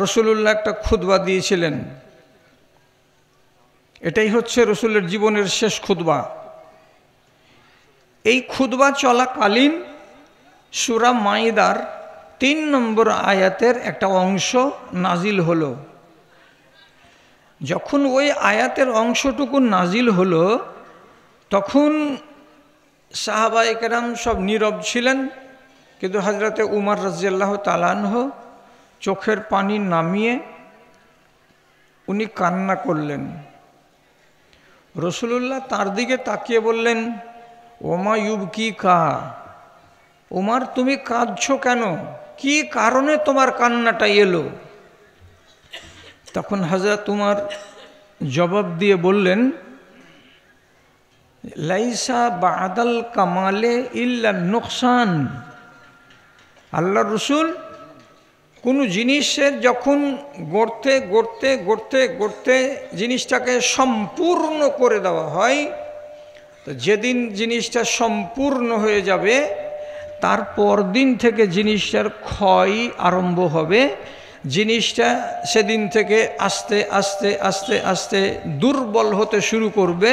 রসুলুল্লাহ একটা খুতবা দিয়েছিলেন। এটাই হচ্ছে রসুলের জীবনের শেষ খুতবা। এই খুতবা চলাকালীন সূরা মাইদার ৩ নম্বর আয়াতের একটা অংশ নাজিল হলো। যখন ওই আয়াতের অংশটুকু নাজিল হলো তখন সাহাবায়ে কেরাম সব নীরব ছিলেন, কিন্তু হযরতে উমর রাদিয়াল্লাহু তাআলা আনহু চোখের পানি নামিয়ে উনি কান্না করলেন। রসুলুল্লাহ তার দিকে তাকিয়ে বললেন, ওমা ইউবকিকা, উমর তুমি কাঁদছো কেন? কি কারণে তোমার কান্নাটা এলো? তখন হযরত উমর জবাব দিয়ে বললেন, লাইসা বাদাল কামালে ইল্লা নুকসান। আল্লাহ রসুল, কোনো জিনিসের যখন গড়তে গড়তে গড়তে গড়তে জিনিসটাকে সম্পূর্ণ করে দেওয়া হয়, তো যেদিন জিনিসটা সম্পূর্ণ হয়ে যাবে তার পরদিন থেকে জিনিসটার ক্ষয় আরম্ভ হবে। জিনিসটা সেদিন থেকে আস্তে আস্তে আস্তে আস্তে দুর্বল হতে শুরু করবে,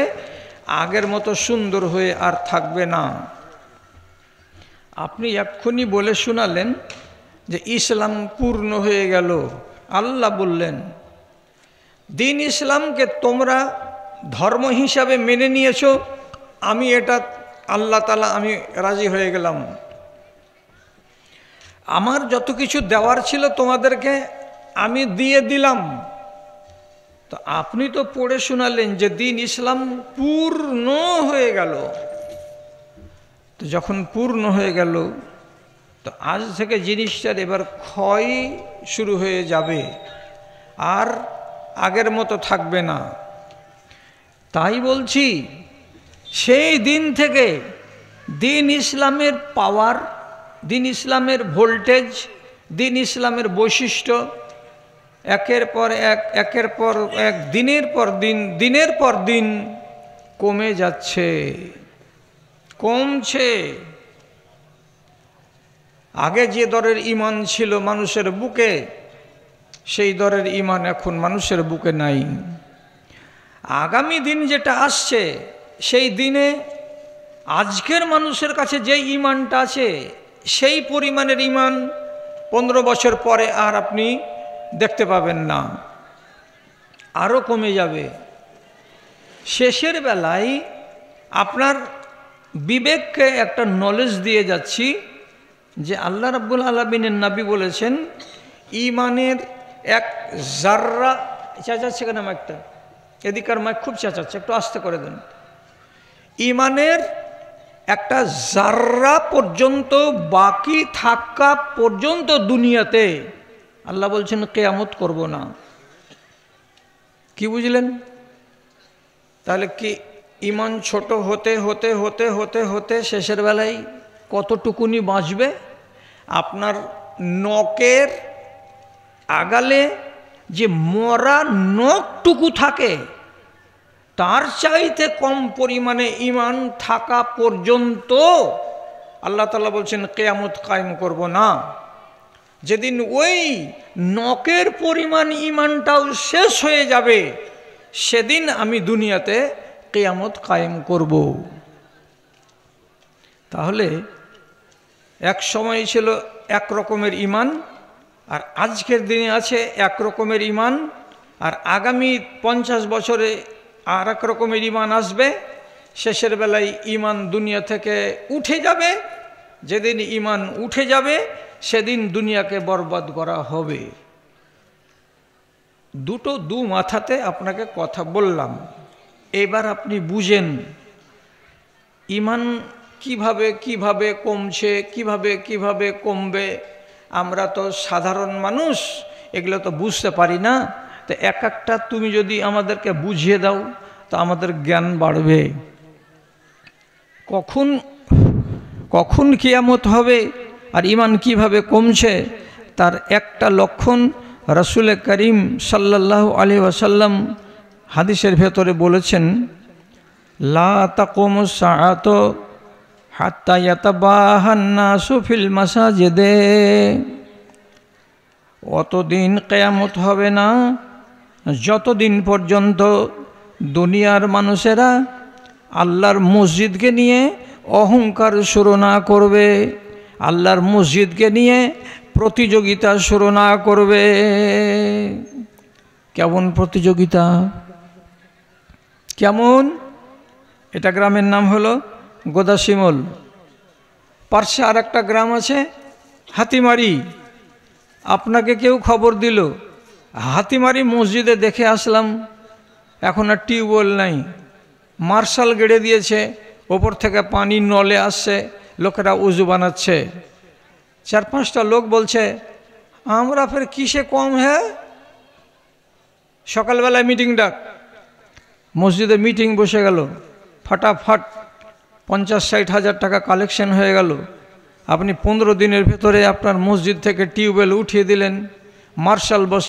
আগের মতো সুন্দর হয়ে আর থাকবে না। আপনি এক্ষুনি বলে শোনালেন যে ইসলাম পূর্ণ হয়ে গেল। আল্লাহ বললেন, দিন ইসলামকে তোমরা ধর্ম হিসাবে মেনে নিয়েছো, আমি এটা আল্লাহ তাআলা আমি রাজি হয়ে গেলাম। আমার যত কিছু দেওয়ার ছিল তোমাদেরকে আমি দিয়ে দিলাম। তো আপনি তো পড়ে শোনালেন যে দিন ইসলাম পূর্ণ হয়ে গেল। তো যখন পূর্ণ হয়ে গেল তো আজ থেকে জিনিসটার এবার ক্ষয় শুরু হয়ে যাবে, আর আগের মতো থাকবে না। তাই বলছি, সেই দিন থেকে দিন ইসলামের পাওয়ার, দিন ইসলামের ভোল্টেজ, দিন ইসলামের বৈশিষ্ট্য একের পর এক দিনের পর দিন দিনের পর দিন কমে যাচ্ছে, কমছে। আগে যে দরের ঈমান ছিল মানুষের বুকে, সেই দরের ঈমান এখন মানুষের বুকে নাই। আগামী দিন যেটা আসছে সেই দিনে আজকের মানুষের কাছে যে ঈমানটা আছে সেই পরিমাণের ঈমান 15 বছর পরে আর আপনি দেখতে পাবেন না, আরও কমে যাবে। শেষের বেলায় আপনার বিবেককে একটা নলেজ দিয়ে যাচ্ছি যে আল্লাহ রাব্বুল আলামিনের নবী বলেছেন, ঈমানের এক জাররা, চেঁচাচ্ছে কেন মাইকটা? এদিকার মাইক খুব চেঁচাচ্ছে, একটু আস্তে করে দেন। ঈমানের একটা জাররা পর্যন্ত বাকি থাকা পর্যন্ত দুনিয়াতে আল্লাহ বলছেন কিয়ামত করব না। কি বুঝলেন? তাহলে কি ঈমান ছোট হতে হতে হতে হতে হতে শেষের বেলায় কতটুকুনি বাঁচবে? আপনার নখের আগালে যে মরা নখটুকু থাকে তার চাইতে কম পরিমাণে ঈমান থাকা পর্যন্ত আল্লাহ তাআলা বলছেন কিয়ামত কায়েম করব না। যেদিন ওই নখের পরিমাণ ঈমানটাও শেষ হয়ে যাবে সেদিন আমি দুনিয়াতে কিয়ামত কায়েম করব। তাহলে এক সময় ছিল এক রকমের ঈমান, আর আজকের দিনে আছে এক রকমের ঈমান, আর আগামী 50 বছরে আর এক রকমের ঈমান আসবে। শেষের বেলায় ঈমান দুনিয়া থেকে উঠে যাবে। যেদিন ঈমান উঠে যাবে সেদিন দুনিয়াকে বরবাদ করা হবে। দুটো দু মাথাতে আপনাকে কথা বললাম। এবার আপনি বুঝেন ঈমান কিভাবে কিভাবে কমছে, কিভাবে কিভাবে কমবে। আমরা তো সাধারণ মানুষ, এগুলো তো বুঝতে পারি না। তো এক একটা তুমি যদি আমাদেরকে বুঝিয়ে দাও তো আমাদের জ্ঞান বাড়বে। কখন কখন কিয়ামত হবে আর ঈমান কিভাবে কমছে তার একটা লক্ষণ রাসূল করিম সাল্লাল্লাহু আলাইহি ওয়াসাল্লাম হাদিসের ভেতরে বলেছেন, লা তাকুমুস সাআতু হাত্তা ইয়াতাবাহান নাসু ফিল মাসাজিদে অতদিন কিয়ামত হবে না যতদিন পর্যন্ত দুনিয়ার মানুষেরা আল্লাহর মসজিদকে নিয়ে অহংকার শুরু না করবে, আল্লাহর মসজিদকে নিয়ে প্রতিযোগিতা শুরু না করবে। কেমন প্রতিযোগিতা? কেমন? এটা গ্রামের নাম হলো গোদাশিমল। পার্শ্বে আর একটা গ্রাম আছে হাতিমারি। আপনাকে কেউ খবর দিল, হাতিমারি মসজিদে দেখে আসলাম, এখন আর টিউবওয়েল নাই, মার্শাল গেড়ে দিয়েছে, ওপর থেকে পানি নলে আসছে, লোকেরা উজু বানাচ্ছে। 4-5টা লোক বলছে আমরা ফের কিসে কম হ্যাঁ? সকালবেলায় মিটিং ডাক, মসজিদে মিটিং বসে গেল, ফাটাফাট 50-60 হাজার টাকা কালেকশন হয়ে গেল। আপনি 15 দিনের ভেতরে আপনার মসজিদ থেকে টিউবওয়েল উঠিয়ে দিলেন, মার্শাল বস